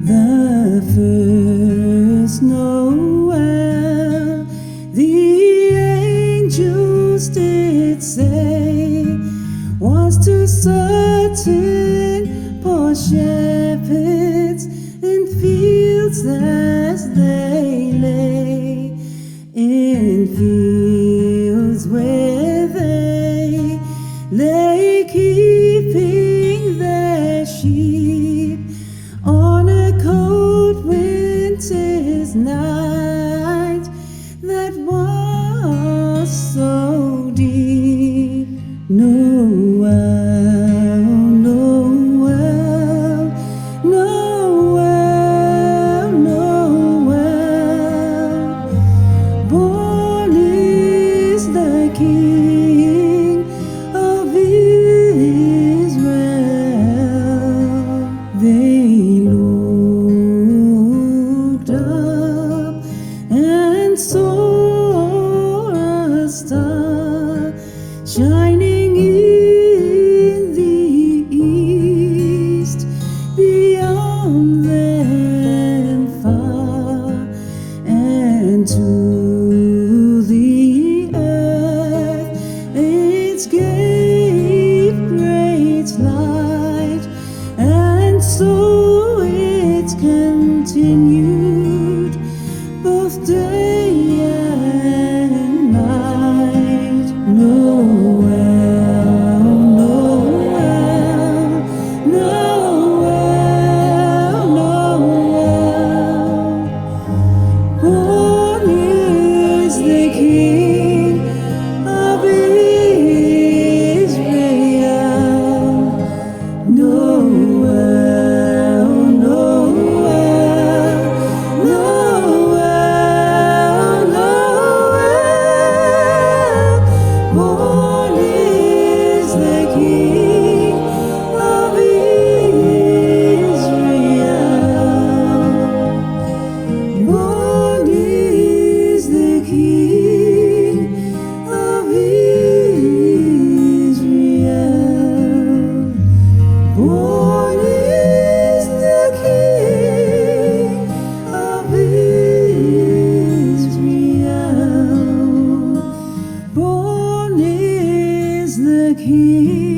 The first Noel, the angels did say, was to certain poor shepherds in fields as they lay, in fields where they lay keeping their sheep on a cold winter's night that was so deep. Noel, Noel, Noel, Noel, born is the King of Israel. They looked up and saw a star shining in the east, beyond them far, and to the earth it gave great light, and so it continued both day and night. Noel, Noel, Noel, Noel, born is the King of Israel. Noel, Noel, Noel, Noel, born is the King of Israel. Born is the King of Israel. Born is the King of Israel. Born is the King.